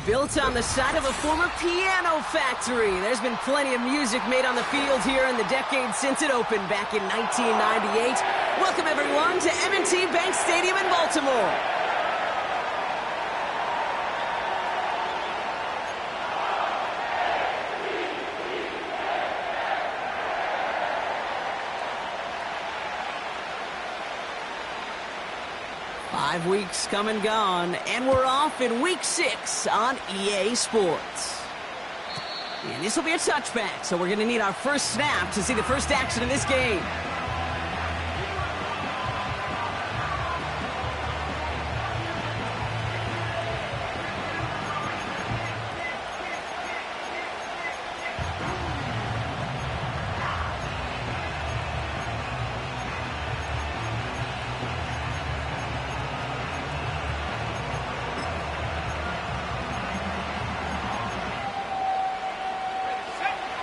Built on the side of a former piano factory, there's been plenty of music made on the field here in the decade since it opened back in 1998. Welcome, everyone, to M&T Bank Stadium in Baltimore. Five weeks come and gone, and we're off in Week 6 on EA Sports. And this will be a touchback, so we're going to need our first snap to see the first action in this game.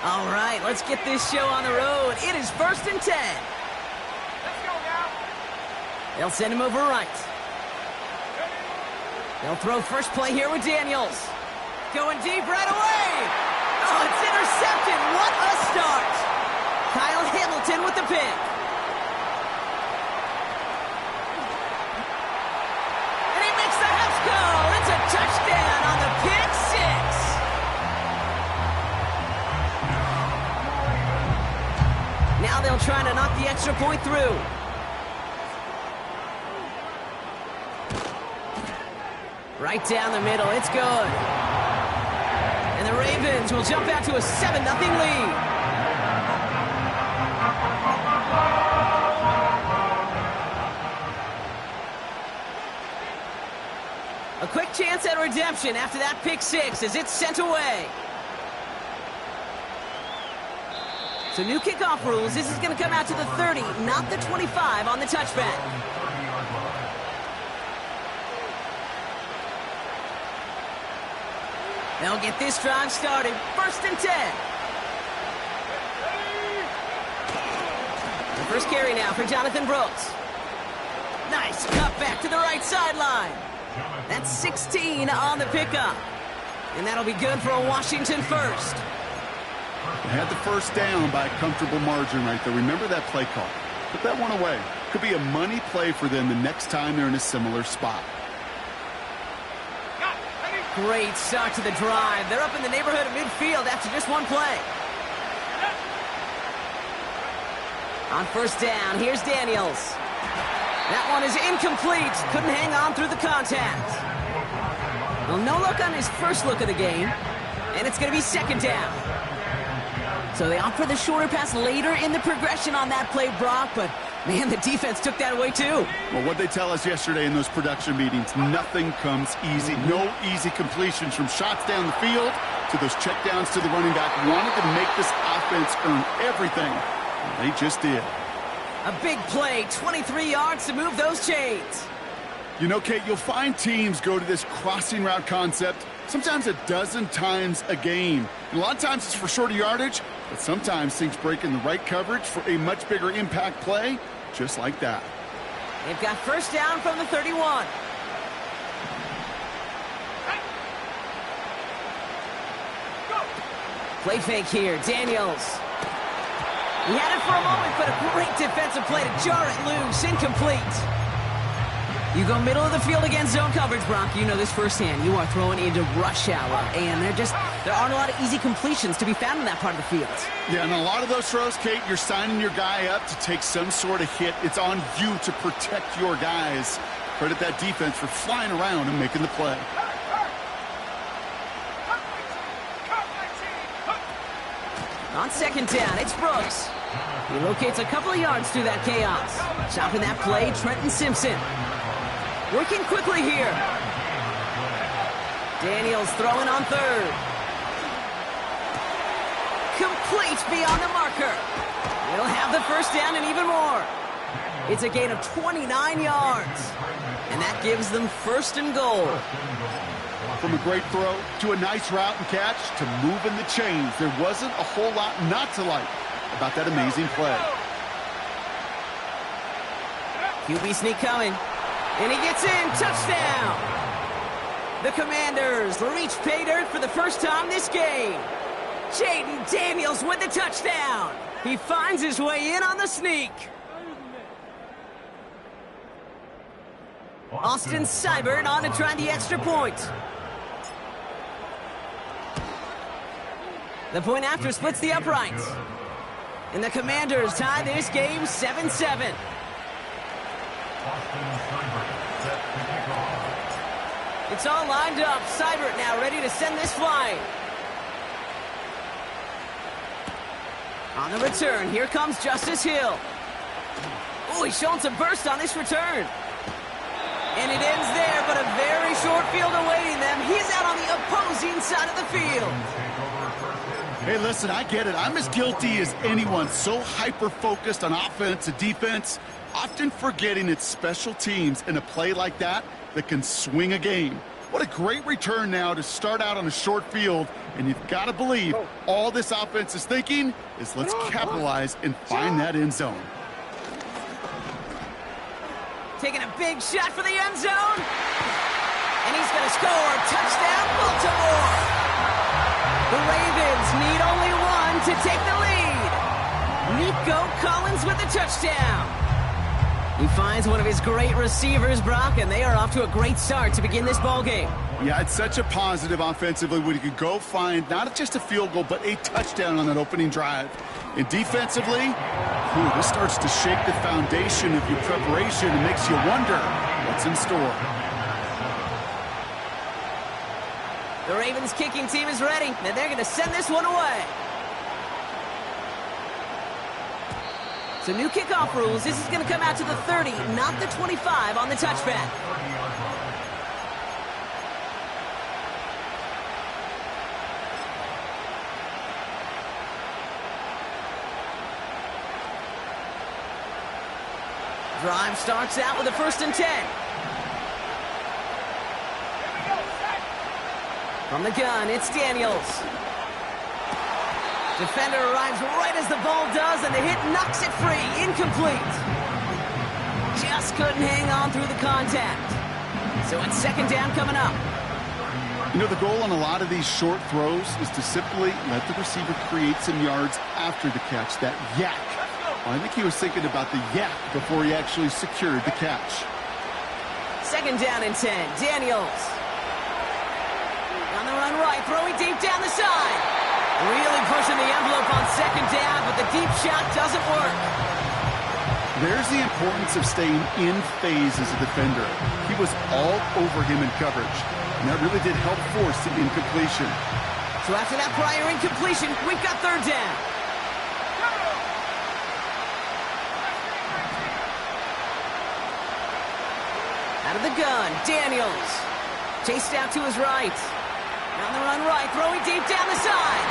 All right, let's get this show on the road. It is 1st and 10. Let's go now. They'll send him over right. They'll throw first play here with Daniels. Going deep right away. Oh, it's intercepted. What a start. Kyle Hamilton with the pick. And he makes the house go. It's a touchdown on the pick six. Now they'll try to knock the extra point through. Right down the middle, it's good. And the Ravens will jump out to a 7-0 lead. A quick chance at redemption after that pick six as it's sent away. So new kickoff rules, this is going to come out to the 30, not the 25 on the touchback. They'll get this drive started, 1st and 10. The first carry now for Jonathan Brooks. Nice cut back to the right sideline. That's 16 on the pickup. And that'll be good for a Washington first. They had the first down by a comfortable margin right there. Remember that play call. Put that one away. Could be a money play for them the next time they're in a similar spot. Great start to the drive. They're up in the neighborhood of midfield after just one play. On first down, here's Daniels. That one is incomplete. Couldn't hang on through the contact. Well, no luck on his first look of the game. And it's going to be 2nd down. So they opt for the shorter pass later in the progression on that play, Brock, but man, the defense took that away too. Well, what they tell us yesterday in those production meetings, nothing comes easy. No easy completions from shots down the field to those checkdowns to the running back. Wanted to make this offense earn everything. They just did. A big play, 23 yards to move those chains. You know, Kate, you'll find teams go to this crossing route concept sometimes a dozen times a game. And a lot of times it's for shorter yardage, but sometimes things break in the right coverage for a much bigger impact play, just like that. They've got first down from the 31. Play fake here, Daniels. He had it for a moment, but a great defensive play to jar it loose, incomplete. You go middle of the field against zone coverage, Brock. You know this firsthand. You are throwing into rush hour, and there aren't a lot of easy completions to be found in that part of the field. Yeah, and a lot of those throws, Kate, you're signing your guy up to take some sort of hit. It's on you to protect your guys. Credit that defense for flying around and making the play. On 2nd down, it's Brooks. He locates a couple of yards through that chaos. Stopping that play, Trenton Simpson. Working quickly here. Daniels throwing on 3rd. Complete beyond the marker. They'll have the first down and even more. It's a gain of 29 yards. And that gives them 1st and goal. From a great throw to a nice route and catch to moving the chains, there wasn't a whole lot not to like about that amazing play. QB sneak coming. And he gets in. Touchdown. The Commanders reach pay dirt for the first time this game. Jaden Daniels with the touchdown. He finds his way in on the sneak. Austin Seibert on to try the extra point. The point after splits the uprights. And the Commanders tie this game 7-7. It's all lined up. Seibert now ready to send this flying. On the return, here comes Justice Hill. Oh, he's showing some burst on this return. And it ends there, but a very short field awaiting them. He's out on the opposing side of the field. Hey, listen, I get it. I'm as guilty as anyone. So hyper-focused on offense and defense, often forgetting it's special teams in a play like that can swing a game. What a great return now to start out on a short field. And you've got to believe all this offense is thinking is let's capitalize and find that end zone. Taking a big shot for the end zone. And he's going to score. Touchdown, Baltimore. The Ravens need only one to take the lead. Nico Collins with the touchdown. He finds one of his great receivers, Brock, and they are off to a great start to begin this ballgame. Yeah, it's such a positive offensively when you could go find not just a field goal, but a touchdown on that opening drive. And defensively, this starts to shake the foundation of your preparation and makes you wonder what's in store. The Ravens kicking team is ready, and they're going to send this one away. So new kickoff rules. This is going to come out to the 30, not the 25 on the touchback. Drive starts out with a 1st and 10. From the gun, it's Daniels. Defender arrives right as the ball does, and the hit knocks it free. Incomplete. Just couldn't hang on through the contact. So it's 2nd down coming up. You know, the goal on a lot of these short throws is to simply let the receiver create some yards after the catch, that yak. I think he was thinking about the yak before he actually secured the catch. 2nd down and 10. Daniels. On the run right, throwing deep down the side. Really pushing the envelope on 2nd down, but the deep shot doesn't work. There's the importance of staying in phase as a defender. He was all over him in coverage, and that really did help force the incompletion. So after that prior incompletion, we've got 3rd down. Out of the gun, Daniels. Chased out to his right. On the run right, throwing deep down the side.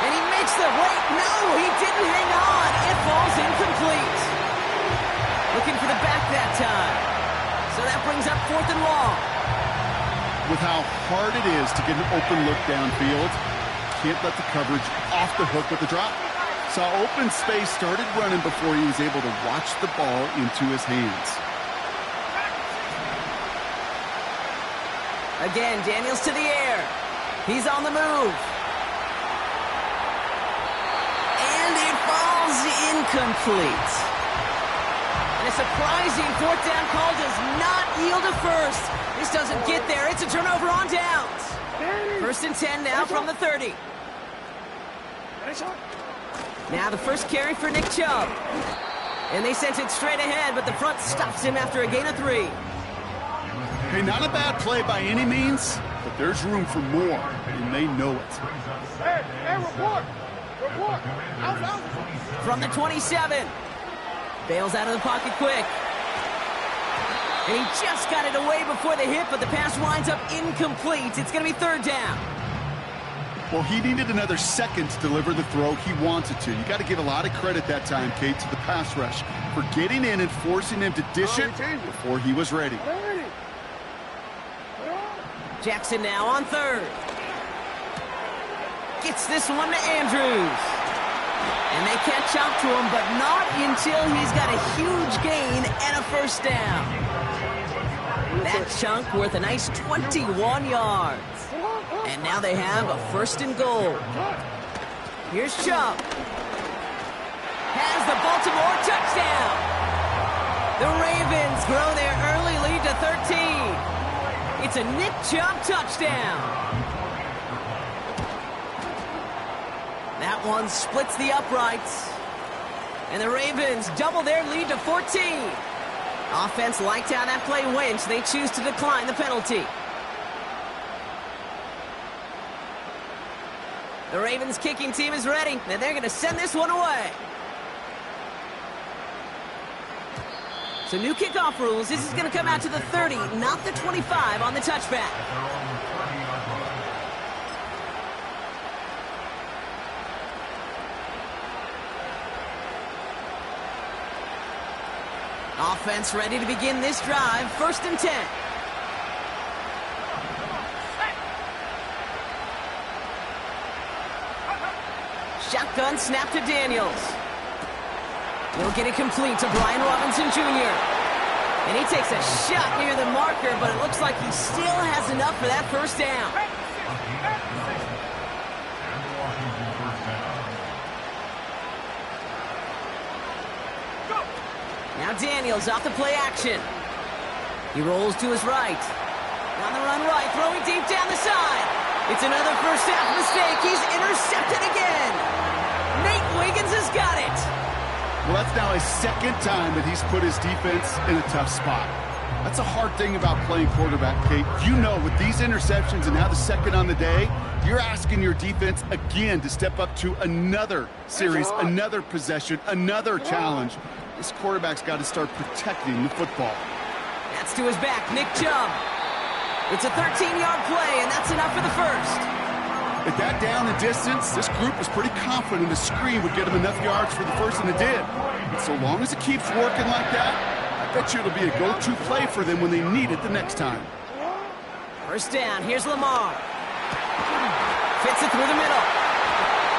And he makes the wait. No, he didn't hang on. It falls incomplete. Looking for the back that time. So that brings up 4th and long. With how hard it is to get an open look downfield, can't let the coverage off the hook with the drop. Saw open space, started running before he was able to watch the ball into his hands. Again, Daniels to the air. He's on the move. And it falls incomplete. And a surprising 4th down call does not yield a first. This doesn't get there. It's a turnover on downs. 1st and 10 now from the 30. Now the first carry for Nick Chubb. And they sent it straight ahead, but the front stops him after a gain of 3. Hey, not a bad play by any means, but there's room for more, and they know it. Hey, report! Report! Out. From the 27. Bails out of the pocket quick. And he just got it away before the hit, but the pass winds up incomplete. It's going to be 3rd down. Well, he needed another second to deliver the throw he wanted to. You got to give a lot of credit that time, Kate, to the pass rush for getting in and forcing him to dish it before he was ready. Jackson now on 3rd. Gets this one to Andrews. And they catch up to him, but not until he's got a huge gain and a 1st down. That chunk worth a nice 21 yards. And now they have a 1st and goal. Here's Chubb. Has the Baltimore touchdown. The Ravens grow their early lead to 13. It's a Nick Chubb touchdown. That one splits the uprights. And the Ravens double their lead to 14. Offense liked how that play went, so they choose to decline the penalty. The Ravens kicking team is ready, and they're going to send this one away. So new kickoff rules. This is going to come out to the 30, not the 25 on the touchback. Offense ready to begin this drive. 1st and 10. Shotgun snap to Daniels. He'll get it complete to Brian Robinson Jr. And he takes a shot near the marker, but it looks like he still has enough for that 1st down. Now Daniels off the play action. He rolls to his right. On the run right, throwing deep down the side. It's another 1st half mistake. He's intercepted again. Nate Wiggins has got it. Well, that's now his 2nd time that he's put his defense in a tough spot. That's a hard thing about playing quarterback, Kate. You know, with these interceptions and now the 2nd on the day, you're asking your defense again to step up to another series, another possession, another challenge. This quarterback's got to start protecting the football. That's to his back, Nick Chubb. It's a 13-yard play, and that's enough for the 1st. At that down and distance, this group was pretty confident a screen would get them enough yards for the 1st, and it did. And so long as it keeps working like that, I bet you it'll be a go-to play for them when they need it the next time. 1st down, here's Lamar. Fits it through the middle.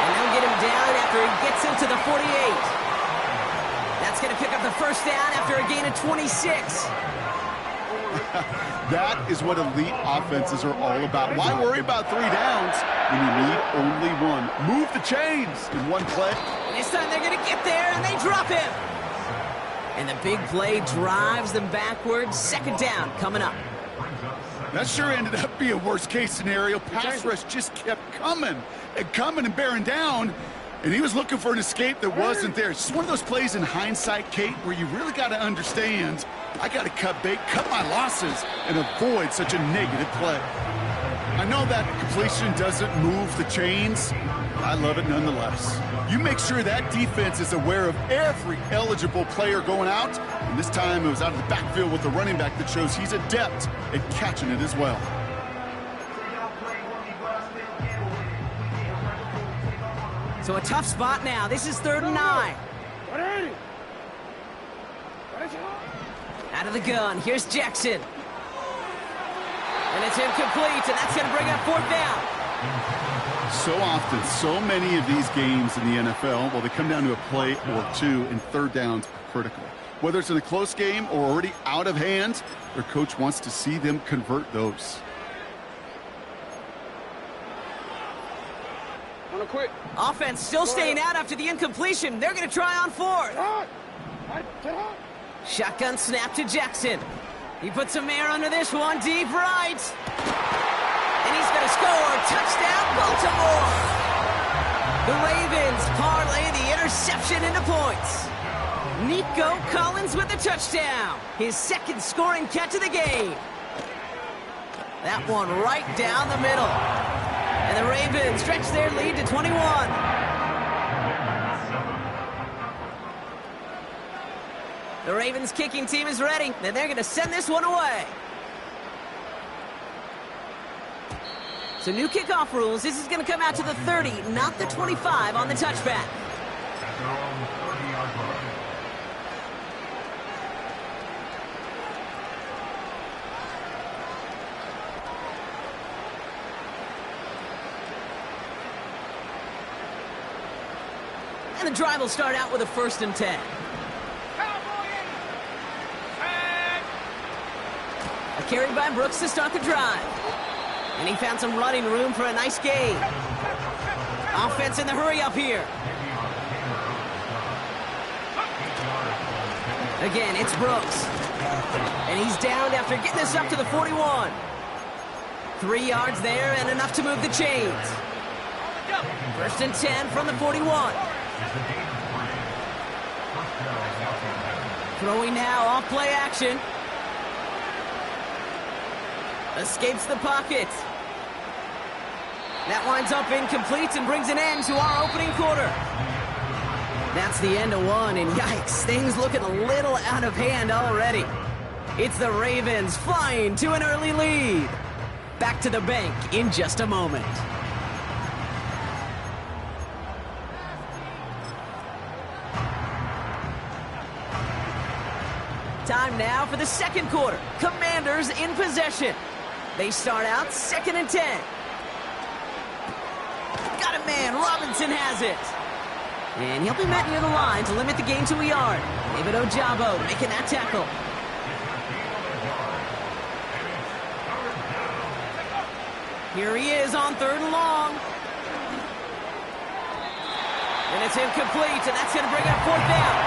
And they'll get him down after he gets into the 48. That's going to pick up the 1st down after a gain of 26. That is what elite offenses are all about. Why worry about 3 downs when you need only 1? Move the chains in one play. And this time they're going to get there, and they drop him. And the big play drives them backwards. 2nd down coming up. That sure ended up being a worst-case scenario. Pass rush just kept coming and bearing down. And he was looking for an escape that wasn't there. It's just one of those plays in hindsight, Kate, where you really got to understand, I got to cut bait, cut my losses, and avoid such a negative play. I know that completion doesn't move the chains, but I love it nonetheless. You make sure that defense is aware of every eligible player going out, and this time it was out of the backfield with the running back that shows he's adept at catching it as well. So a tough spot now. This is 3rd and 9. Out of the gun. Here's Jackson. And it's incomplete, and that's going to bring up 4th down. So often, so many of these games in the NFL, well, they come down to a play or 2, and 3rd downs are critical. Whether it's in a close game or already out of hand, their coach wants to see them convert those. Quick. Offense still staying out after the incompletion. They're going to try on 4th. Shotgun snap to Jackson. He puts a mare under this one, deep right. And he's going to score. Touchdown, Baltimore. The Ravens parlay the interception into points. Nico Collins with the touchdown. His 2nd scoring catch of the game. That one right down the middle. And the Ravens stretch their lead to 21. The Ravens kicking team is ready, and they're going to send this one away. So new kickoff rules. This is going to come out to the 30, not the 25 on the touchback. And the drive will start out with a 1st and 10. A Carry by Brooks to start the drive. And he found some running room for a nice gain. Offense in the hurry up here. Again, it's Brooks. And he's down after getting this up to the 41. 3 yards there and enough to move the chains. First and 10 from the 41. Throwing now, off play action. Escapes the pocket. That winds up incomplete and brings an end to our opening quarter. That's the end of one, and yikes, things looking a little out of hand already. It's the Ravens flying to an early lead. Back to the bank in just a moment. Time now for the second quarter. Commanders in possession. They start out 2nd and 10. Got a man. Robinson has it. And he'll be met near the line to limit the gain to a yard. David Ojabo making that tackle. Here he is on 3rd and long. And it's incomplete, and that's going to bring up 4th down.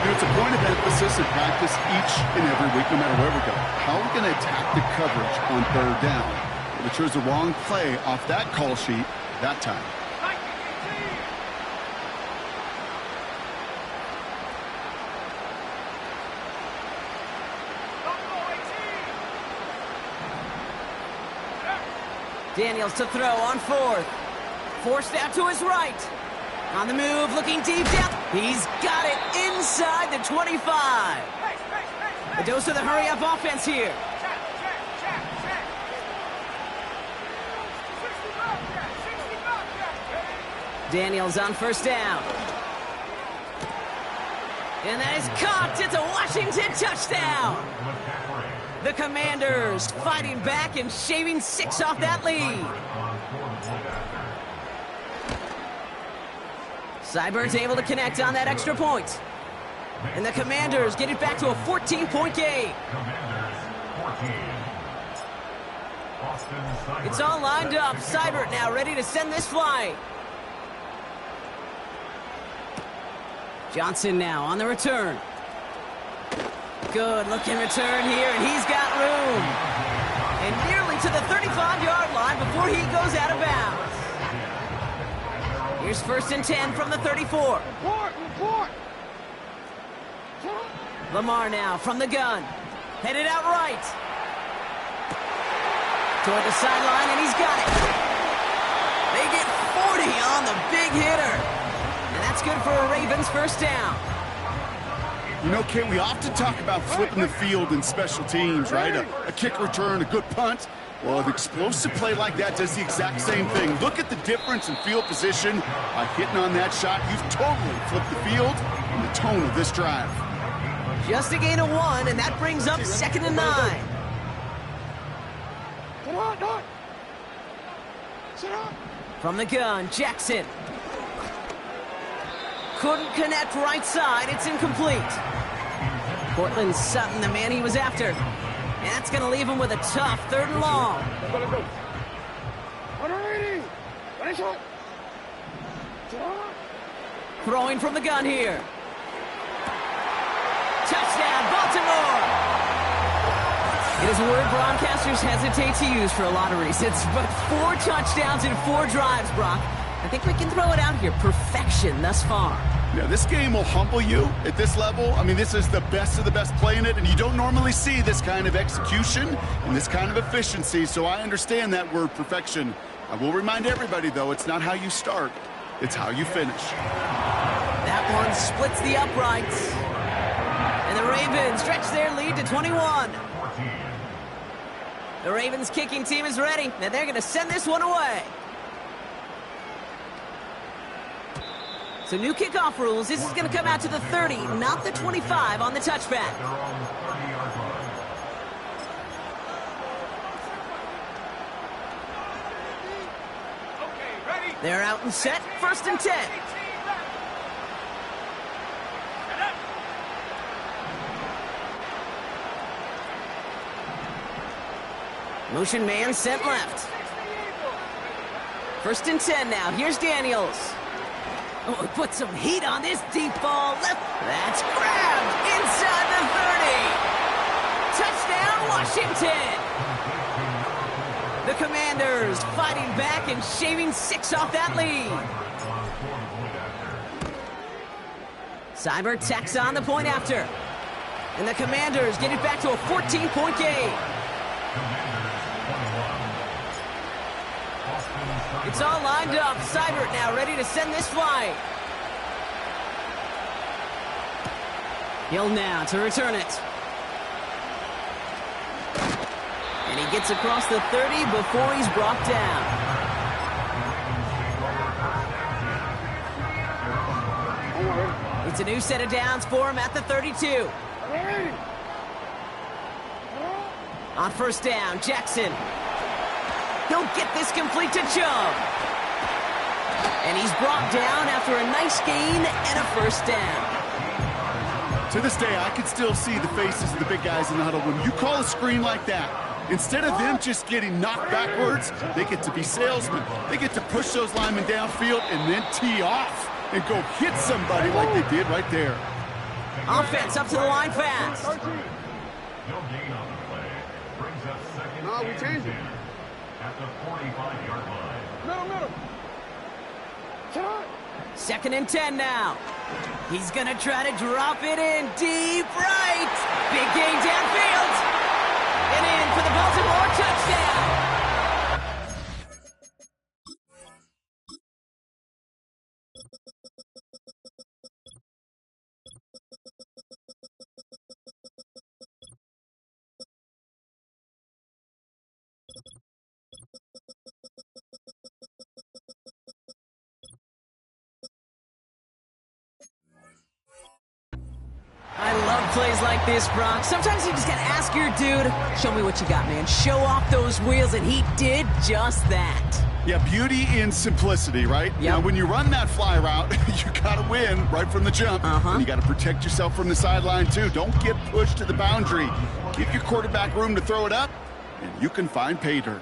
It's a point of emphasis in practice each and every week, no matter where we go. How are we going to attack the coverage on 3rd down? Well, we chose the wrong play off that call sheet that time. Daniels to throw on 4th. Forced out to his right. On the move, looking deep down. He's got it inside the 25. A dose of the hurry-up offense here. Daniels on 1st down. And that is caught. It's a Washington touchdown. The Commanders fighting back and shaving 6 off that lead. Seibert's able to connect on that extra point. And the Commanders get it back to a 14-point game. It's all lined up. Seibert now ready to send this flying. Johnson now on the return. Good looking return here, and he's got room. And nearly to the 35-yard line before he goes out of bounds. Here's 1st and 10 from the 34. Report. Lamar now from the gun. Headed out right. Toward the sideline, and he's got it. They get 40 on the big hitter. And that's good for a Ravens 1st down. You know, Ken, we often talk about flipping the field in special teams, right? A kick return, a good punt. Well, an explosive play like that does the exact same thing. Look at the difference in field position. By hitting on that shot, you've totally flipped the field and the tone of this drive. Just a gain of 1, and that brings up 2nd and 9. Sit on. Sit on. From the gun, Jackson. Couldn't connect right side. It's incomplete. Cortland Sutton, the man he was after. And that's going to leave him with a tough 3rd and long. Let's go. 180. Finish up. Throwing from the gun here. Touchdown, Baltimore! It is a word broadcasters hesitate to use for a lot of reasons, but 4 touchdowns in 4 drives, Brock. I think we can throw it out here. Perfection thus far. Yeah, this game will humble you at this level. I mean, this is the best of the best playing it, and you don't normally see this kind of execution and this kind of efficiency, so I understand that word perfection. I will remind everybody, though, it's not how you start, it's how you finish. That one splits the uprights. And the Ravens stretch their lead to 21. The Ravens kicking team is ready, and they're going to send this one away. So new kickoff rules. This is going to come out to the 30, not the 25 on the touchback. They're out and set. 1st and 10. Motion man sent left. 1st and 10 now. Here's Daniels. Oh, put some heat on this deep ball. Left. That's grabbed inside the 30. Touchdown, Washington. The Commanders fighting back and shaving 6 off that lead. Cyber tacks on the point after. And the Commanders get it back to a 14-point game. It's all lined up. Seibert now ready to send this flight. Hill now to return it. And he gets across the 30 before he's brought down. It's a new set of downs for him at the 32. On 1st down, Jackson. He'll get this complete to Chubb. And he's brought down after a nice gain and a 1st down. To this day, I can still see the faces of the big guys in the huddle. When you call a screen like that, instead of them just getting knocked backwards, they get to be salesmen. They get to push those linemen downfield and then tee off and go hit somebody like they did right there. Offense up to the line fast. No, we changed it. At the 45-yard line. Middle. Sit on. 2nd and 10 now. He's gonna try to drop it in deep right. Big gain downfield. And in for the Baltimore touchdown. I love plays like this, Brock. Sometimes you just gotta ask your dude, show me what you got, man. Show off those wheels, and he did just that. Yeah, beauty in simplicity, right? Yep. Now, when you run that fly route, you gotta win right from the jump. And you gotta protect yourself from the sideline, too. Don't get pushed to the boundary. Give your quarterback room to throw it up, and you can find pay dirt.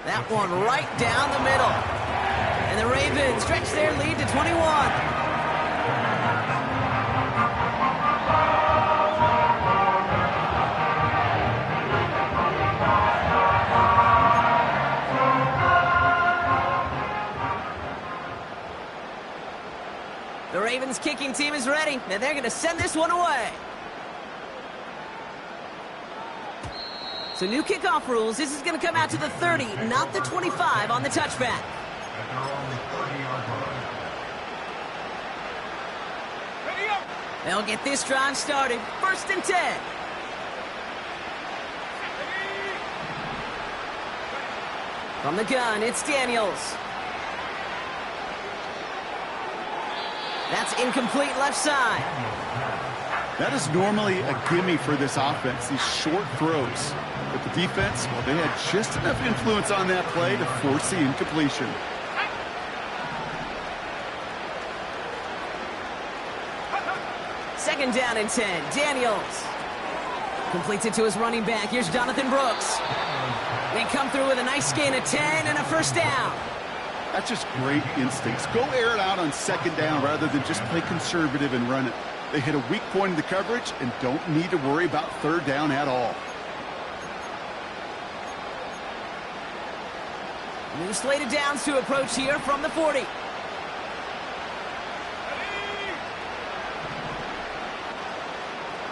That one right down the middle. And the Ravens stretch their lead to 21. The Ravens kicking team is ready, and they're going to send this one away. So new kickoff rules. This is going to come out to the 30, not the 25 on the touchback. They'll get this drive started. 1st and 10. From the gun, it's Daniels. That's incomplete left side. That is normally a gimme for this offense, these short throws. But the defense, well, they had just enough influence on that play to force the incompletion. Second down and 10. Daniels completes it to his running back. Here's Jonathan Brooks. They come through with a nice gain of 10 and a 1st down. That's just great instincts. Go air it out on 2nd down rather than just play conservative and run it. They hit a weak point in the coverage and don't need to worry about 3rd down at all. New slated downs to approach here from the 40.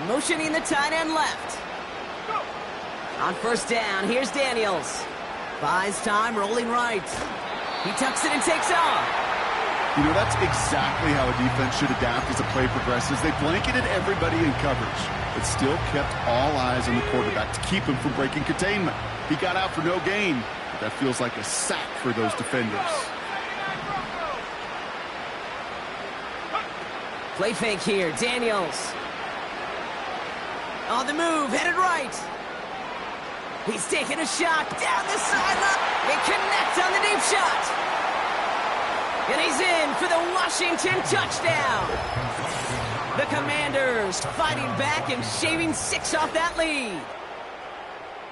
Motioning the tight end left. On 1st down, here's Daniels. Buys time, rolling right. He tucks it and takes off. You know, that's exactly how a defense should adapt as the play progresses. They blanketed everybody in coverage, but still kept all eyes on the quarterback to keep him from breaking containment. He got out for no gain, but that feels like a sack for those defenders. Play fake here, Daniels. On the move, headed right. He's taking a shot down the sideline. They connect on the deep shot. And he's in for the Washington touchdown. The Commanders fighting back and shaving 6 off that lead.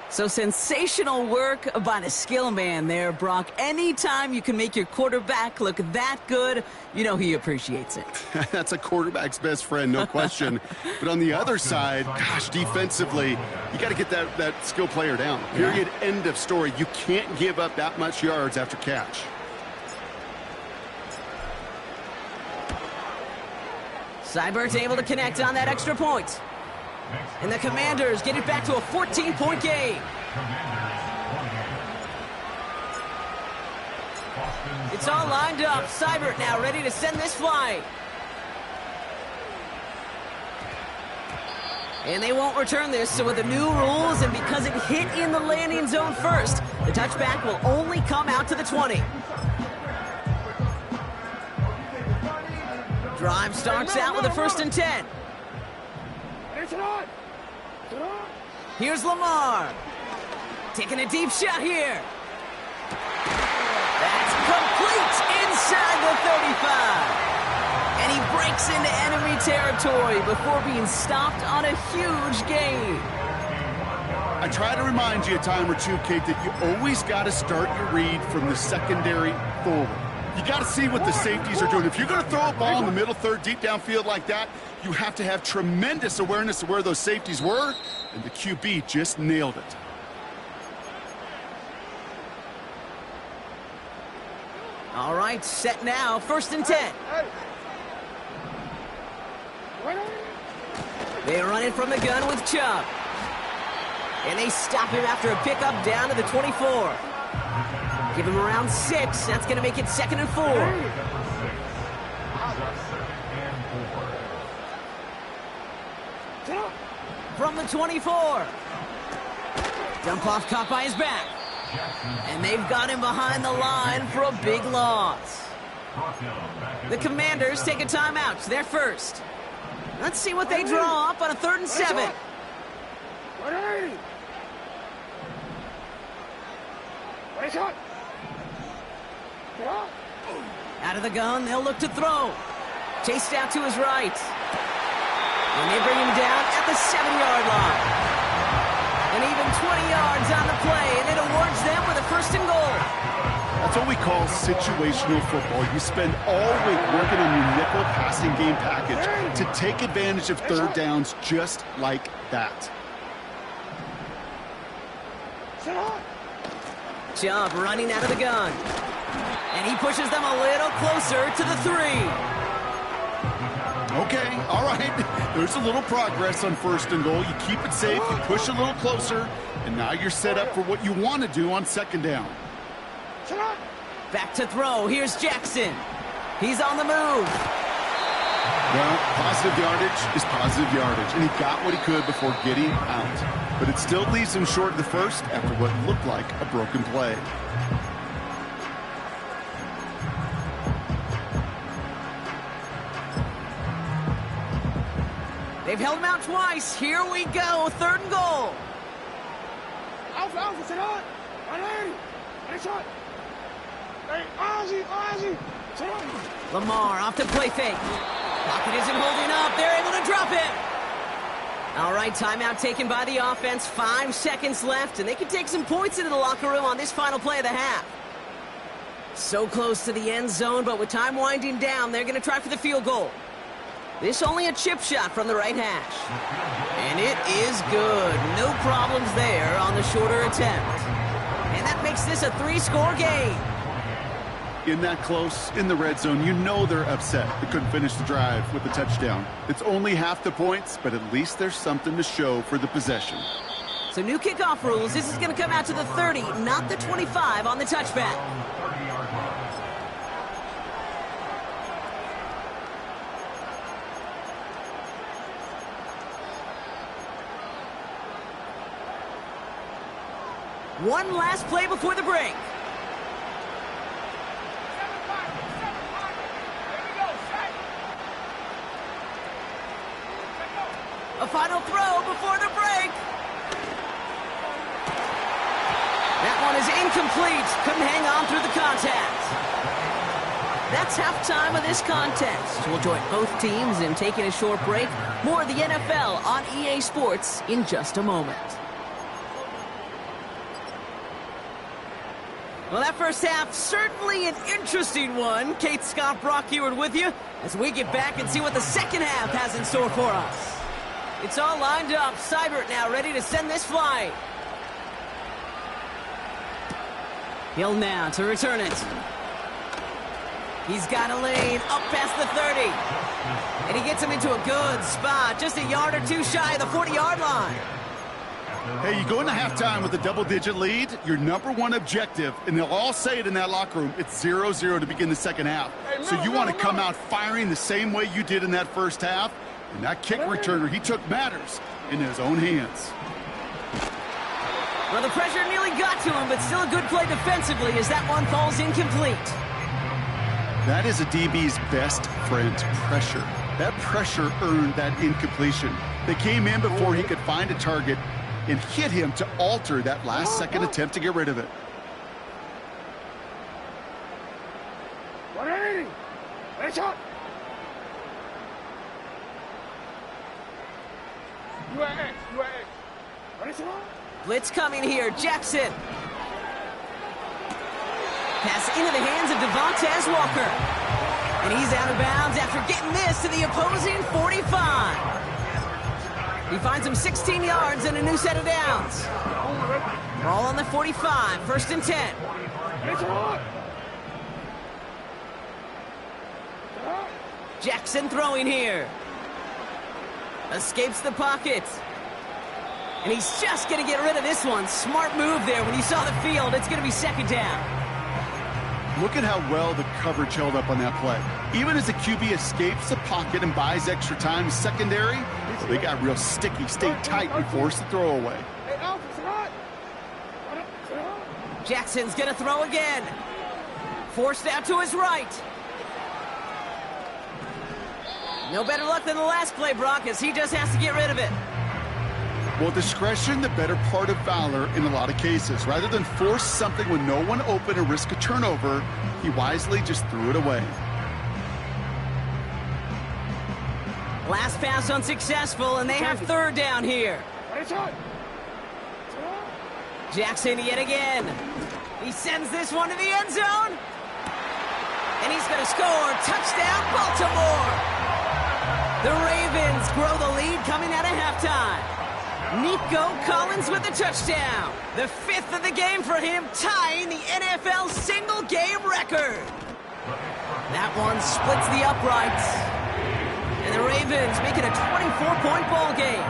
So sensational work by the skill man there, Brock. Anytime you can make your quarterback look that good, you know he appreciates it. That's a quarterback's best friend, no question. But on the other side, gosh, defensively, you got to get that skill player down. Period, end of story. You can't give up that much yards after catch. Seibert's able to connect on that extra point. And the Commanders get it back to a 14-point game. It's all lined up. Seibert now ready to send this flight. And they won't return this, so with the new rules and because it hit in the landing zone first, the touchback will only come out to the 20. Drive starts out with a 1st and 10. Here's Lamar. Taking a deep shot here. That's complete inside the 35. And he breaks into enemy territory before being stopped on a huge gain. I try to remind you a time or two, Kate, that you always got to start your read from the secondary forward. You got to see what the safeties are doing. If you're going to throw a ball in the middle third, deep downfield like that, you have to have tremendous awareness of where those safeties were, and the QB just nailed it. All right, set now, 1st and 10. They run it from the gun with Chubb. And they stop him after a pickup down to the 24. Give him around 6. That's going to make it 2nd and 4. From the 24. Dump off caught by his back. And they've got him behind the line for a big loss. The Commanders take a timeout. They're first. Let's see what they draw up on a 3rd and 7. Out of the gun, they'll look to throw. Chased out to his right. And they bring him down at the 7-yard line. And even 20 yards on the play, and it awards them with a 1st and goal. That's what we call situational football. You spend all week working on your nickel passing game package to take advantage of 3rd downs just like that. Chubb running out of the gun. And he pushes them a little closer to the 3. Okay, all right. There's a little progress on 1st and goal. You keep it safe, you push a little closer, and now you're set up for what you want to do on 2nd down. Back to throw. Here's Jackson. He's on the move. Well, positive yardage is positive yardage, and he got what he could before getting out. But it still leaves him short of the 1st after what looked like a broken play. They've held him out twice. Here we go. 3rd and goal. Lamar off the play fake. Pocket isn't holding up. They're able to drop it. All right, timeout taken by the offense. 5 seconds left, and they can take some points into the locker room on this final play of the half. So close to the end zone, but with time winding down, they're going to try for the field goal. This only a chip shot from the right hash. And it is good. No problems there on the shorter attempt. And that makes this a 3-score game. In that close, in the red zone, you know they're upset. They couldn't finish the drive with the touchdown. It's only half the points, but at least there's something to show for the possession. So new kickoff rules. This is going to come out to the 30, not the 25 on the touchback. One last play before the break. A final throw before the break. That one is incomplete. Couldn't hang on through the contact. That's halftime of this contest. We'll join both teams in taking a short break. More of the NFL on EA Sports in just a moment. Well, that first half, certainly an interesting one. Kate, Scott, Brock Eward with you as we get back and see what the second half has in store for us. It's all lined up. Seibert now ready to send this flying. Hill now to return it. He's got a lane up past the 30. And he gets him into a good spot, just a yard or two shy of the 40-yard line. Hey, you go into halftime with a double-digit lead, your number one objective, and they'll all say it in that locker room, it's 0-0 to begin the second half. So you want to come out firing the same way you did in that first half, and that kick returner, he took matters in his own hands. Well, the pressure nearly got to him, but still a good play defensively as that one falls incomplete. That is a DB's best friend, pressure. That pressure earned that incompletion. They came in before he could find a target and hit him to alter that last-second attempt to get rid of it. 180. Headshot. Wk6. Blitz coming here. Jackson. Pass into the hands of Devontae Walker. And he's out of bounds after getting this to the opposing 45. He finds him 16 yards and a new set of downs. Ball on the 45, 1st and 10. Jackson throwing here. Escapes the pocket. And he's just going to get rid of this one. Smart move there. When you saw the field, it's going to be 2nd down. Look at how well the coverage held up on that play. Even as the QB escapes the pocket and buys extra time secondary, well, they got real sticky, stayed tight, and forced the throw away. Jackson's going to throw again. Forced out to his right. No better luck than the last play, Brock, as he just has to get rid of it. Well, discretion, the better part of valor in a lot of cases. Rather than force something with no one open and risk a turnover, he wisely just threw it away. Last pass unsuccessful, and they have 3rd down here. Jackson yet again. He sends this one to the end zone. And he's going to score. Touchdown, Baltimore. The Ravens grow the lead coming out of halftime. Nico Collins with the touchdown. The 5th of the game for him, tying the NFL single-game record. That one splits the uprights. And the Ravens make it a 24-point ball game.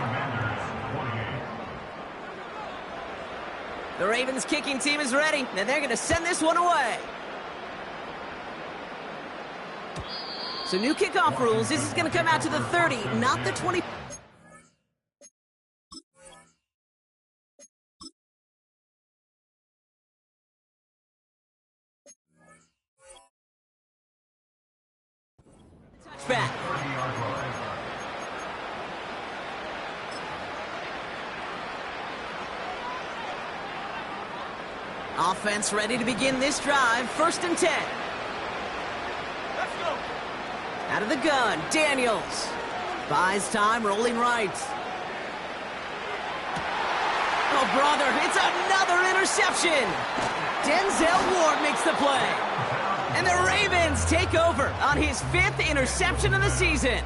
The Ravens kicking team is ready, and they're going to send this one away. So new kickoff rules. This is going to come out to the 30, not the 20. Touchback. Offense ready to begin this drive. 1st and 10. Let's go. Out of the gun, Daniels. Buys time, rolling right. Oh, brother, it's another interception. Denzel Ward makes the play. And the Ravens take over on his 5th interception of the season.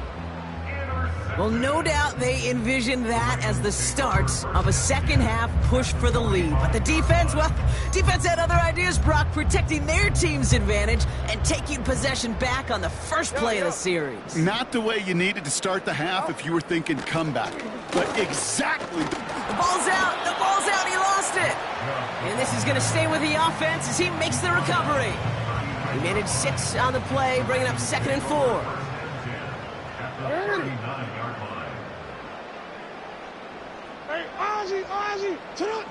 Well, no doubt they envisioned that as the start of a second-half push for the lead. But the defense, well, defense had other ideas, Brock, protecting their team's advantage and taking possession back on the first play of the series. Not the way you needed to start the half if you were thinking comeback, but exactly. The ball's out. The ball's out. He lost it. And this is going to stay with the offense as he makes the recovery. He managed 6 on the play, bringing up 2nd and 4. Hey, Ozzie, turn.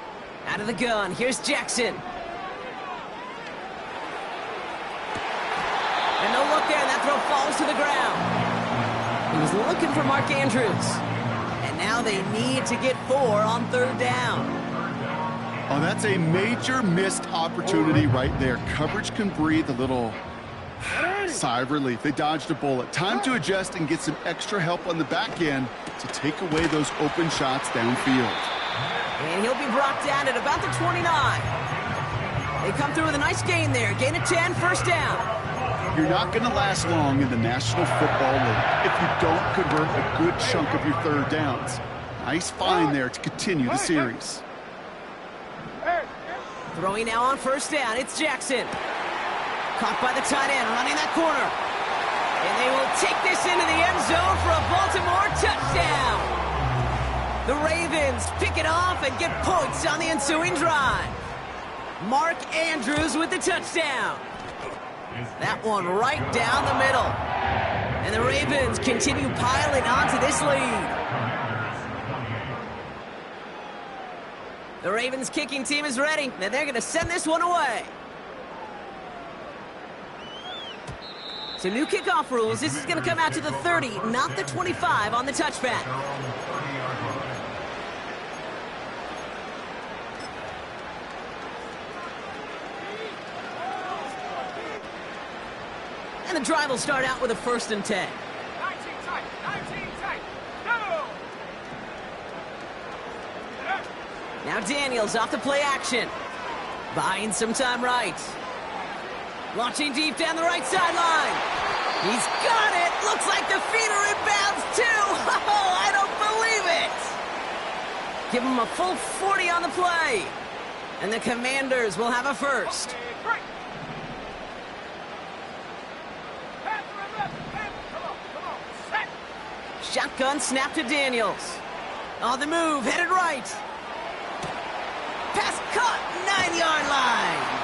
Out of the gun, here's Jackson. And no look there, that throw falls to the ground. He was looking for Mark Andrews. And now they need to get 4 on 3rd down. Oh, that's a major missed opportunity right there. Coverage can breathe a little sigh of relief. They dodged a bullet. Time to adjust and get some extra help on the back end to take away those open shots downfield. And he'll be brought down at about the 29. They come through with a nice gain there. Gain of 10, first down. You're not going to last long in the National Football League if you don't convert a good chunk of your third downs. Nice find there to continue the series. Throwing now on first down, it's Jackson. Caught by the tight end, running that corner. And they will take this into the end zone for a Baltimore touchdown. The Ravens pick it off and get points on the ensuing drive. Mark Andrews with the touchdown. That one right down the middle. And the Ravens continue piling onto this lead. The Ravens kicking team is ready, and they're going to send this one away. So new kickoff rules. This is going to come out to the 30, not the 25 on the touchback. And the drive will start out with a 1st and 10. 19 tight, go! Now Daniels off the play action. Buying some time right. Launching deep down the right sideline. He's got it. Looks like the feet are inbounds too. Oh, I don't believe it. Give him a full 40 on the play. And the Commanders will have a first. Shotgun snap to Daniels. On the move, headed right. Pass caught, 9-yard line.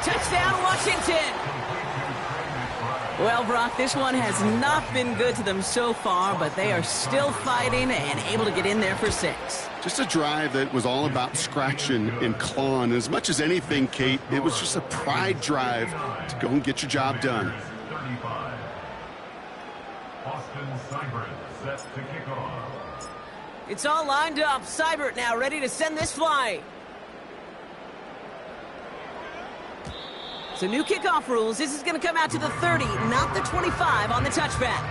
Touchdown, Washington. Well, Brock, this one has not been good to them so far, but they are still fighting and able to get in there for 6. Just a drive that was all about scratching and clawing. As much as anything, Kate, it was just a pride drive to go and get your job done. 35. Austin Seibert set to kick off. It's all lined up. Seibert now ready to send this flying. So new kickoff rules. This is going to come out to the 30, not the 25 on the touchback.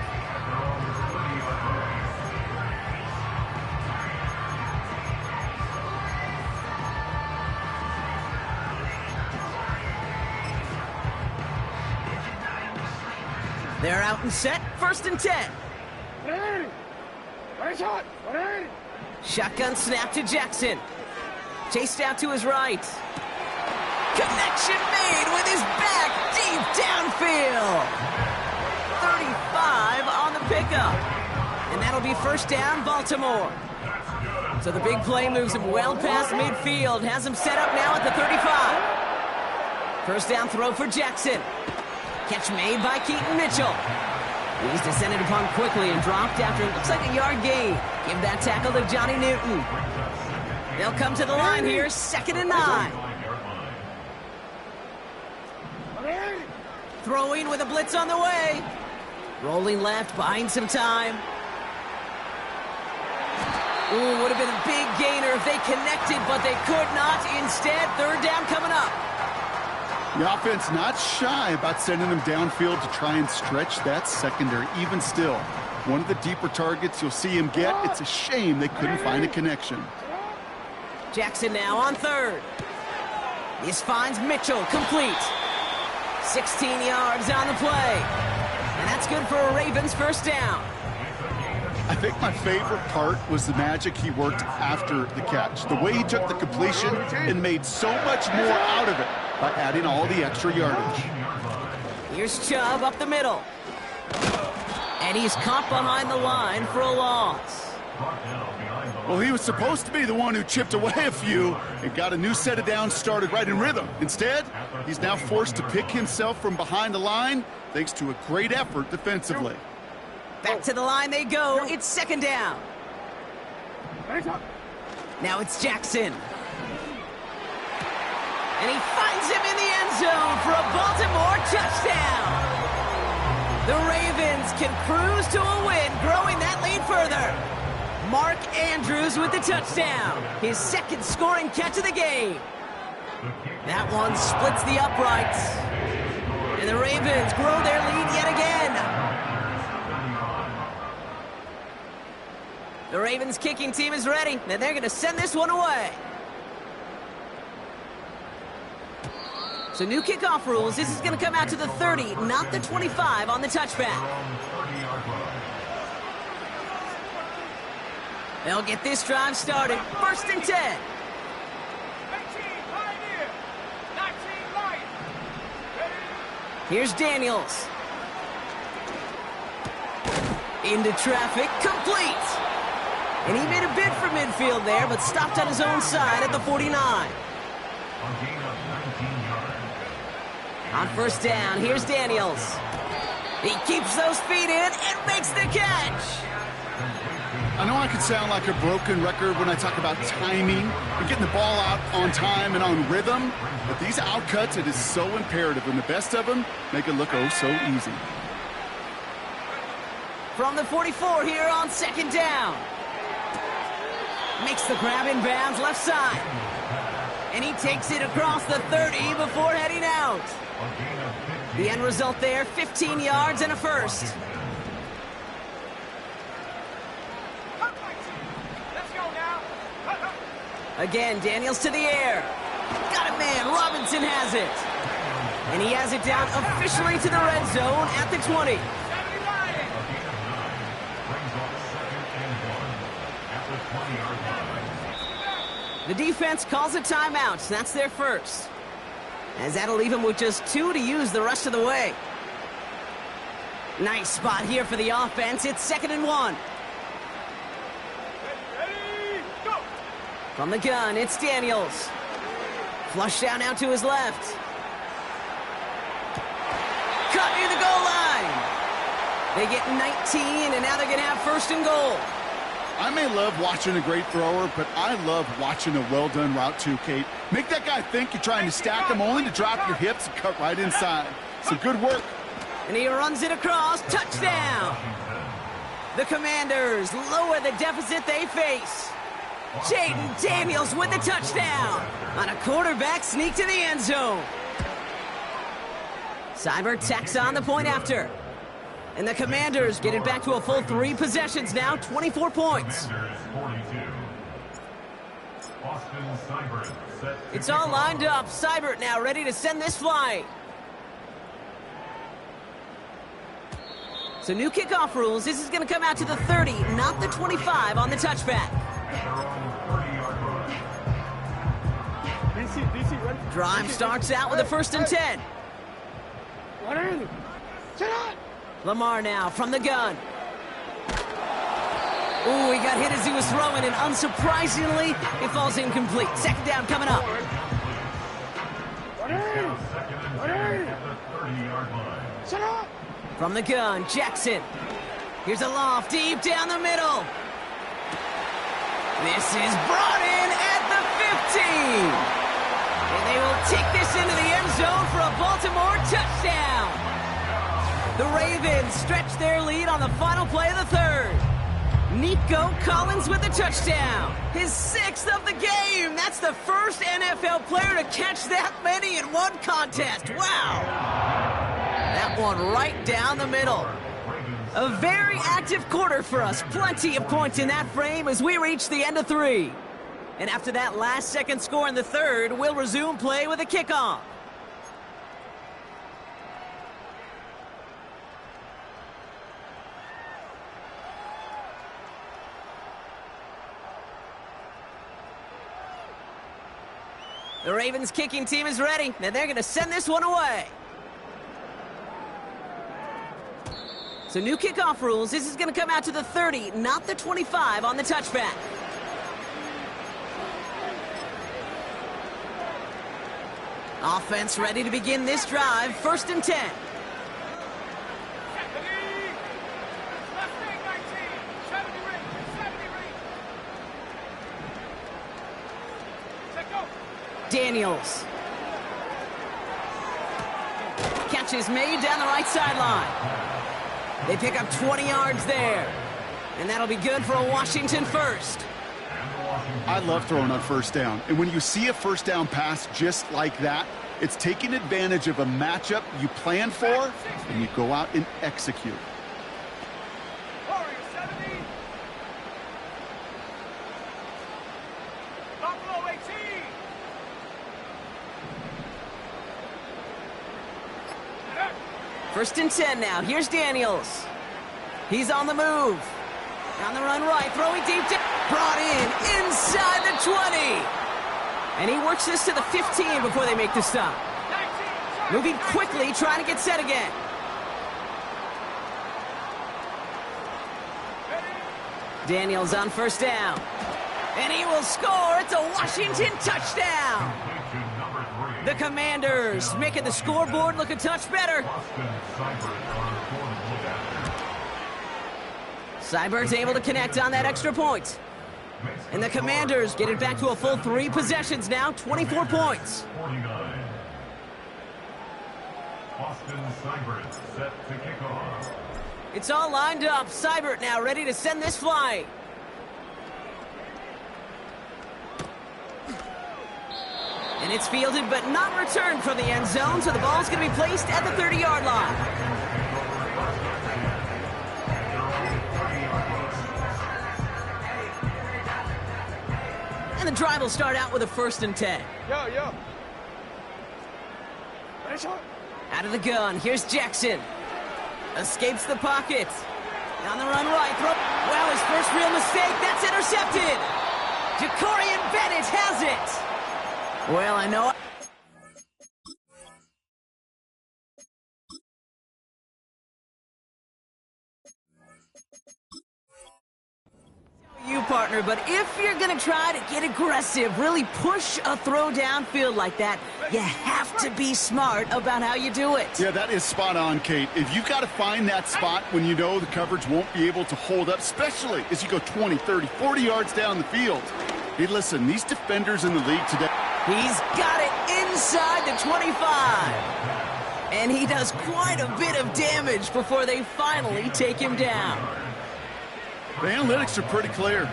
They're out and set. 1st and 10. Shotgun snap to Jackson. Chased out to his right. Connection made with his back deep downfield. 35 on the pickup. And that'll be first down, Baltimore. So the big play moves him well past midfield. Has him set up now at the 35. First down throw for Jackson. Catch made by Keaton Mitchell. He's descended upon quickly and dropped after it looks like a yard gain. Give that tackle to Johnny Newton. They'll come to the line here, 2nd and 9. Throwing with a blitz on the way. Rolling left, buying some time. Ooh, would have been a big gainer if they connected, but they could not. Instead, 3rd down coming up. The offense not shy about sending them downfield to try and stretch that secondary. Even still, one of the deeper targets you'll see him get. It's a shame they couldn't find a connection. Jackson now on 3rd. This finds Mitchell, complete. 16 yards on the play. And that's good for a Ravens first down. I think my favorite part was the magic he worked after the catch. The way he took the completion and made so much more out of it by adding all the extra yardage. Here's Chubb up the middle. And he's caught behind the line for a loss. Well, he was supposed to be the one who chipped away a few and got a new set of downs started right in rhythm. Instead, he's now forced to pick himself from behind the line thanks to a great effort defensively. Back to the line they go. It's 2nd down. Now it's Jackson. And he finds him in the end zone for a Baltimore touchdown. The Ravens can cruise to a win, growing that lead further. Mark Andrews with the touchdown. His 2nd scoring catch of the game. That one splits the uprights. And the Ravens grow their lead The Ravens kicking team is ready, and they're going to send this one away. So new kickoff rules. This is going to come out to the 30, not the 25 on the touchback. They'll get this drive started. First and 10. 18, Pioneer. 19, Lion. Here's Daniels. Into traffic, complete. And he made a bid for midfield there, but stopped on his own side at the 49. On first down, here's Daniels. He keeps those feet in and makes the catch. I know I could sound like a broken record when I talk about timing and getting the ball out on time and on rhythm, but these outcuts, it is so imperative, and the best of them make it look oh so easy. From the 44 here on second down. Makes the grab in bounds left side. And he takes it across the 30 before heading out. The end result there, 15 yards and a first. Let's go now. Again, Daniels to the air. Got it, man. Robinson has it. And he has it down officially to the red zone at the 20. 70 Lion. The defense calls a timeout. That's their first. As that'll leave him with just 2 to use the rest of the way. Nice spot here for the offense. It's 2nd and 1. Ready, go. From the gun, it's Daniels. Flush down out to his left. Cut near the goal line. They get 19, and now they're going to have first and goal. I may love watching a great thrower, but I love watching a well-done route too, Kate. Make that guy think you're trying to stack him only to drop your hips and cut right inside. So good work. And he runs it across. Touchdown. The Commanders lower the deficit they face. Jaden Daniels with the touchdown on a quarterback sneak to the end zone. Cyber tacks on the point after. And the Commanders get it back to a full 3 possessions now, 24 points. It's all lined up. Seibert now ready to send this flying. So new kickoff rules. This is going to come out to the 30, not the 25 on the touchback. Drive starts out with a 1st and 10. Lamar now from the gun. Ooh, he got hit as he was throwing, and unsurprisingly, it falls incomplete. 2nd down coming up. From the gun, Jackson. Here's a loft deep down the middle. This is brought in at the 15. And they will take this into the end zone for a Baltimore touchdown. The Ravens stretch their lead on the final play of the 3rd. Nico Collins with the touchdown. His 6th of the game. That's the first NFL player to catch that many in one contest. Wow. That one right down the middle. A very active quarter for us. Plenty of points in that frame as we reach the end of 3. And after that last-second score in the 3rd, we'll resume play with a kickoff. The Ravens kicking team is ready, and they're going to send this one away. So new kickoff rules. This is going to come out to the 30, not the 25 on the touchback. Offense ready to begin this drive. 1st and 10. Daniels. Catch is made down the right sideline. They pick up 20 yards there. And that'll be good for a Washington first. I love throwing on 1st down. And when you see a 1st down pass just like that, it's taking advantage of a matchup you plan for, and you go out and execute. First and 10 now. Here's Daniels. He's on the move. On the run right, throwing deep down. Brought in inside the 20. And he works this to the 15 before they make the stop. Moving quickly, trying to get set again. Daniels on first down. And he will score. It's a Washington touchdown. The Commanders making the scoreboard look a touch better. Seibert's able to connect on that extra point. And the Commanders get it back to a full 3 possessions now, 24 points. Austin Seibert set to kick off. It's all lined up. Seibert now ready to send this flying. And it's fielded but not returned from the end zone, so the ball's going to be placed at the 30-yard line. And the drive will start out with a first and 10. Yo. Out of the gun, here's Jackson. Escapes the pocket. On the run right, throw. Well, his first real mistake, that's intercepted. Jacorian Bennett has it. Well, I know. You, partner, but if you're going to try to get aggressive, really push a throw downfield like that, you have to be smart about how you do it. Yeah, that is spot on, Kate. If you've got to find that spot when you know the coverage won't be able to hold up, especially as you go 20, 30, 40 yards down the field. Hey, listen, these defenders in the league today. He's got it inside the 25. And he does quite a bit of damage before they finally take him down. The analytics are pretty clear.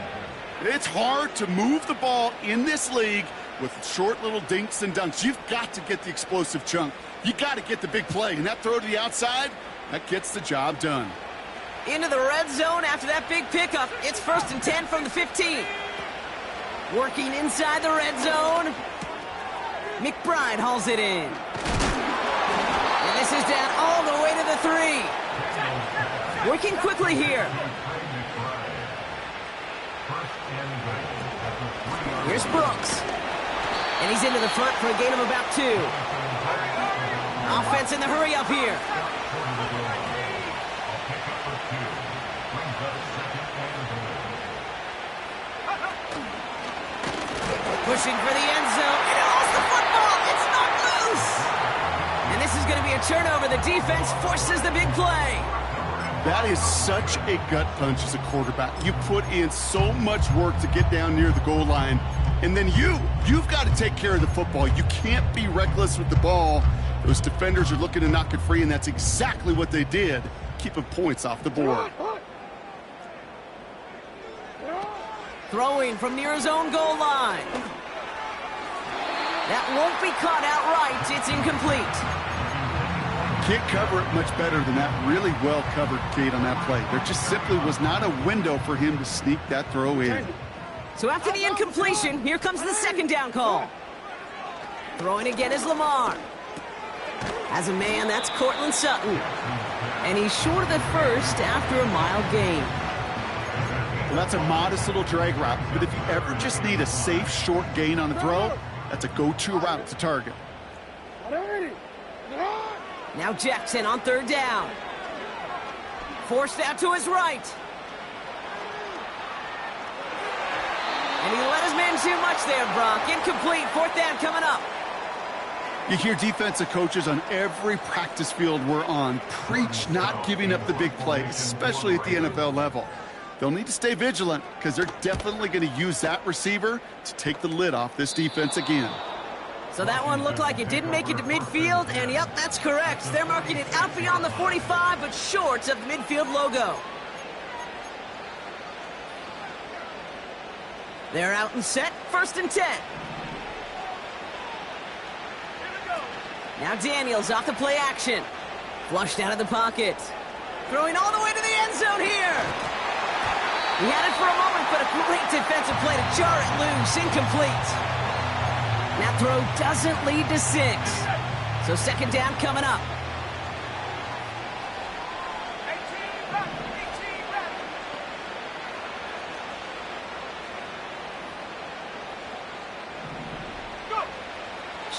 It's hard to move the ball in this league with short little dinks and dunks. You've got to get the explosive chunk. You got to get the big play. And that throw to the outside, that gets the job done. Into the red zone after that big pickup. It's first and 10 from the 15. Working inside the red zone. McBride hauls it in. And this is down all the way to the 3. Working quickly here. Here's Brooks. And he's into the front for a gain of about 2. Offense in the hurry up here. Pushing for the end zone. And he lost the football. It's not loose. And this is going to be a turnover. The defense forces the big play. That is such a gut punch as a quarterback. You put in so much work to get down near the goal line, and then you've got to take care of the football. You can't be reckless with the ball. Those defenders are looking to knock it free, and that's exactly what they did, keeping points off the board. Throwing from near his own goal line. That won't be caught outright. It's incomplete. Can't cover it much better than that. Really well covered, Kate, on that play. There just simply was not a window for him to sneak that throw in. So after the incompletion, here comes the second down call. Throwing again is Lamar. As a man, that's Cortland Sutton. And he's short of the first after a mile gain. Well, that's a modest little drag route, but if you ever just need a safe, short gain on a throw, that's a go-to route to target. Now Jackson on third down. Forced out to his right. And he let his man too much there, Brock. Incomplete. Fourth down coming up. You hear defensive coaches on every practice field we're on preach not giving up the big play, especially at the NFL level. They'll need to stay vigilant because they're definitely going to use that receiver to take the lid off this defense again. So that one looked like it didn't make it to midfield, and yep, that's correct. They're marking it out beyond the 45, but short of the midfield logo. They're out and set, first and 10. Now Daniels off the play action. Flushed out of the pocket. Throwing all the way to the end zone here. He had it for a moment, but a great defensive play to jar it loose, incomplete. That throw doesn't lead to 6. So second down coming up.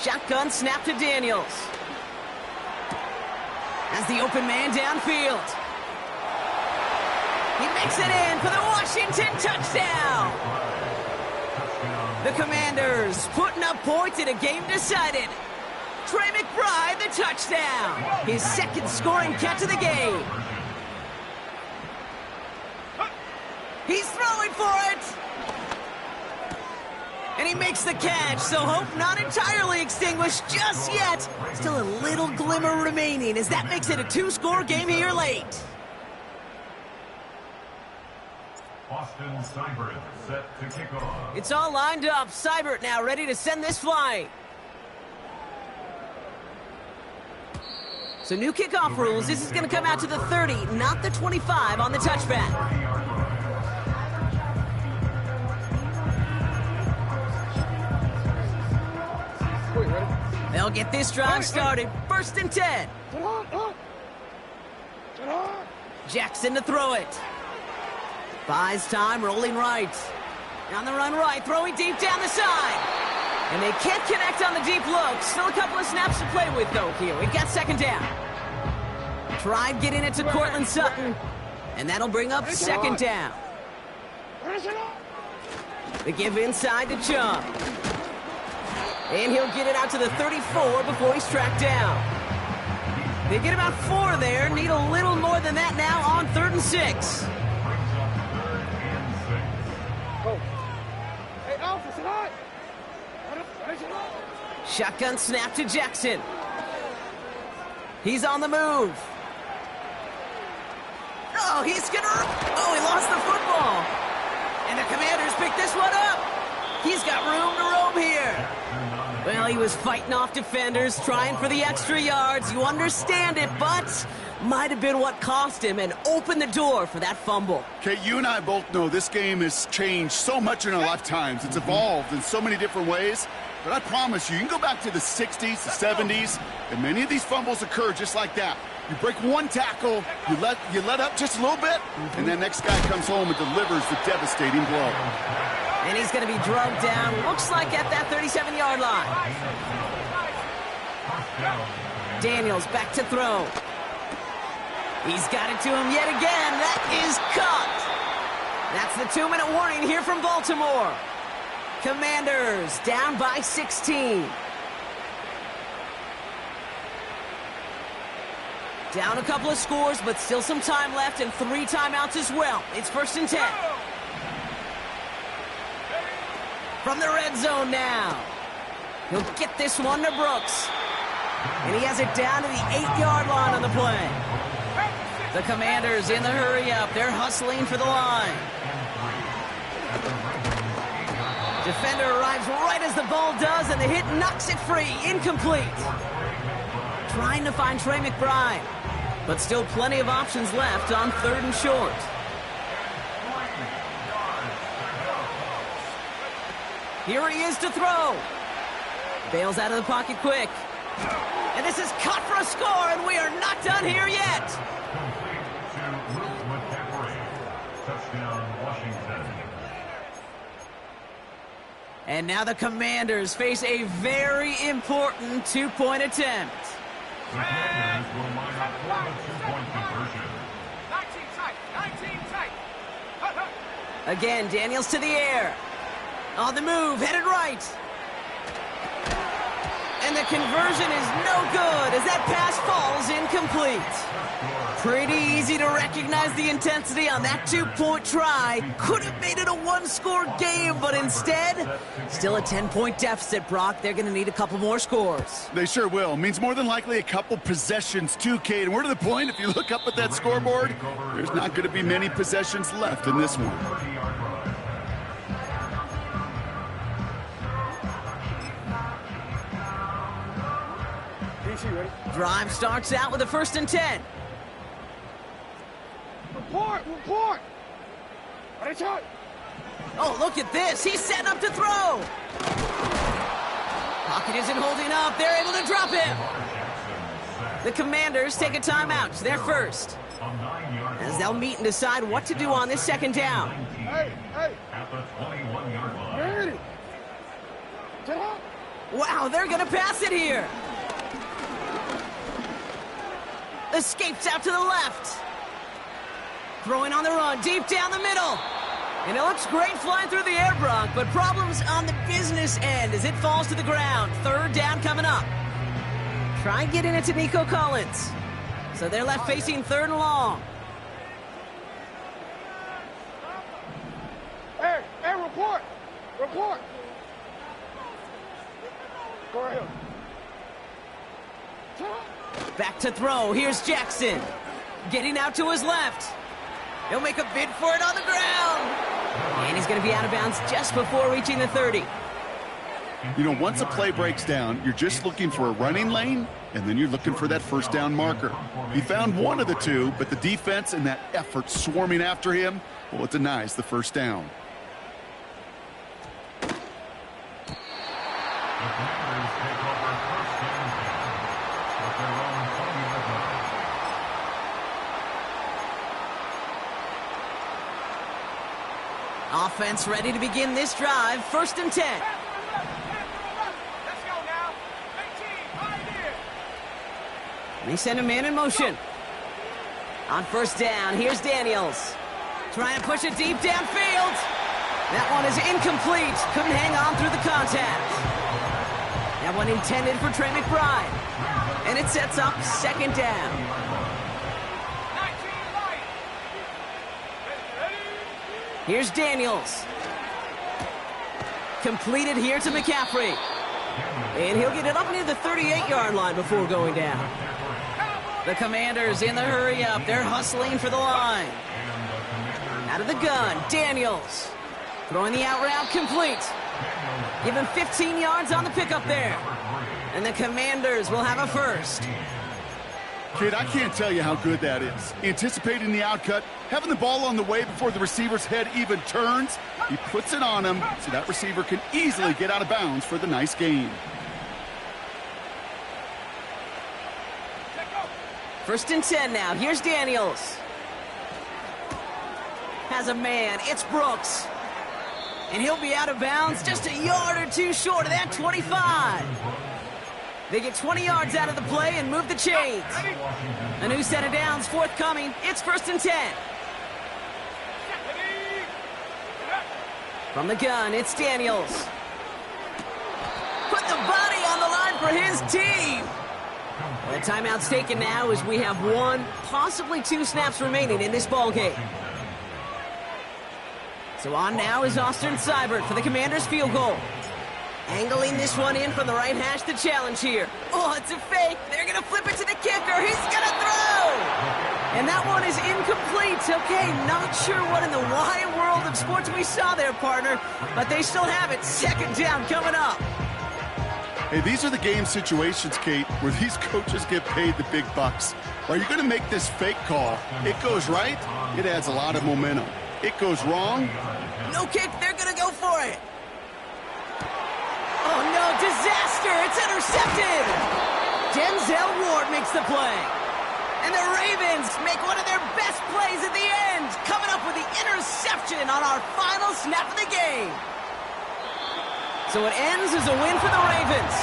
Shotgun snap to Daniels. As the open man downfield. He makes it in for the Washington touchdown. The Commanders putting up points in a game decided. Trey McBride, the touchdown. His second scoring catch of the game. He's throwing for it. And he makes the catch, so hope not entirely extinguished just yet. Still a little glimmer remaining as that makes it a two-score game here late. Austin Seibert set to kick off. It's all lined up. Seibert now ready to send this flying. So new kickoff rules. This is going to come out to the 30, not the 25 on the touchback. They'll get this drive started. First and 10. Jackson to throw it. Buys time, rolling right. On the run right, throwing deep down the side. And they can't connect on the deep look. Still a couple of snaps to play with, though, here. We've got second down. Tried getting it to Cortland Sutton. And that'll bring up second down. They give inside to Chubb. And he'll get it out to the 34 before he's tracked down. They get about 4 there. Need a little more than that now on 3rd and 6. Shotgun snap to Jackson. He's on the move. Oh, he lost the football. And the Commanders pick this one up. He's got room to roam here. Well, he was fighting off defenders, trying for the extra yards. You understand it, but might have been what cost him and opened the door for that fumble. Okay, you and I both know this game has changed so much in our lifetimes. It's evolved in so many different ways. But I promise you, you can go back to the 60s, the 70s, and many of these fumbles occur just like that. You break one tackle, you let up just a little bit, and then next guy comes home and delivers the devastating blow. And he's going to be drugged down, looks like at that 37-yard line. Daniels back to throw. He's got it to him yet again. That is caught. That's the 2-minute warning here from Baltimore. Commanders down by 16. Down a couple of scores, but still some time left and 3 timeouts as well. It's 1st and 10. From the red zone now. He'll get this one to Brooks. And he has it down to the 8-yard line on the play. The Commanders in the hurry up. They're hustling for the line. Defender arrives right as the ball does, and the hit knocks it free. Incomplete. Trying to find Trey McBride. But still plenty of options left on 3rd and short. Here he is to throw. Bails out of the pocket quick. And this is caught for a score, and we are not done here yet. Touchdown, Washington. And now the Commanders face a very important 2-point attempt. The Commanders will line up for the 2-point conversion. 19 tight. Again, Daniels to the air. On the move, headed right. And the conversion is no good as that pass falls incomplete. Pretty easy to recognize the intensity on that 2-point try. Could have made it a 1-score game, but instead, still a 10-point deficit, Brock. They're going to need a couple more scores. They sure will. Means more than likely a couple possessions too, Kate. And we're to the point, if you look up at that scoreboard, there's not going to be many possessions left in this one. Drive starts out with a 1st and 10. Report. Oh, look at this. He's setting up to throw. Pocket isn't holding up. They're able to drop him. The Commanders take a timeout. They're first. As they'll meet and decide what to do on this 2nd down. Hey. At the 21-yard line. Wow, they're gonna pass it here. Escapes out to the left. Throwing on the run, deep down the middle. And it looks great flying through the air, Brock, but problems on the business end as it falls to the ground. Third down coming up. Try getting it to Nico Collins. So they're left facing third and long. Hey, report! Report! Go ahead. Back to throw. Here's Jackson. Getting out to his left. He'll make a bid for it on the ground. And he's going to be out of bounds just before reaching the 30. You know, once a play breaks down, you're just looking for a running lane, and then you're looking for that first down marker. He found one of the two, but the defense and that effort swarming after him, well, it denies the first down. Offense ready to begin this drive. First and 10. Let's go now. 18, right here. They send a man in motion. On first down, here's Daniels. Trying to push it deep downfield. That one is incomplete. Couldn't hang on through the contact. That one intended for Trey McBride. And it sets up second down. 19 right. Ready? Here's Daniels. Completed here to McCaffrey. And he'll get it up near the 38-yard line before going down. The Commanders in the hurry up. They're hustling for the line. Out of the gun, Daniels. Throwing the out route complete. Give him 15 yards on the pickup there. And the Commanders will have a first. Kid, I can't tell you how good that is. Anticipating the outcut, having the ball on the way before the receiver's head even turns. He puts it on him so that receiver can easily get out of bounds for the nice gain. First and 10 now. Here's Daniels. Has a man. It's Brooks. And he'll be out of bounds just a yard or two short of that 25. They get 20 yards out of the play and move the chains. A new set of downs forthcoming. It's first and 10. From the gun, it's Daniels. Put the body on the line for his team. The timeout's taken now as we have one, possibly two snaps remaining in this ball game. So on now is Austin Seibert for the Commanders' field goal. Angling this one in from the right hash, the challenge here. Oh, it's a fake. They're going to flip it to the kicker. He's going to throw. And that one is incomplete. Okay, not sure what in the wide world of sports we saw there, partner. But they still have it. Second down coming up. Hey, these are the game situations, Kate, where these coaches get paid the big bucks. Are you going to make this fake call? It goes right, it adds a lot of momentum. It goes wrong. No kick, they're going to go for it. Oh, no, disaster. It's intercepted. Denzel Ward makes the play. And the Ravens make one of their best plays at the end, coming up with the interception on our final snap of the game. So it ends as a win for the Ravens.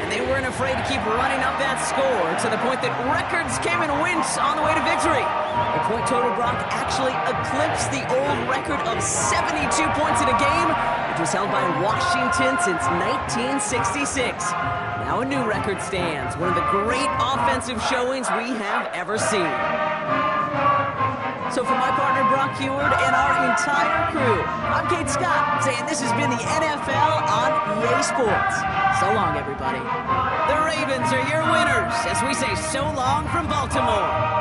And they weren't afraid to keep running up that score to the point that records came in wins on the way to victory. The point total, Brock, actually eclipsed the old record of 72 points in a game, which was held by Washington since 1966. Now a new record stands, one of the great offensive showings we have ever seen. So for my partner, Brock Heward, and our entire crew, I'm Kate Scott, saying this has been the NFL on EA Sports. So long, everybody. The Ravens are your winners as we say so long from Baltimore.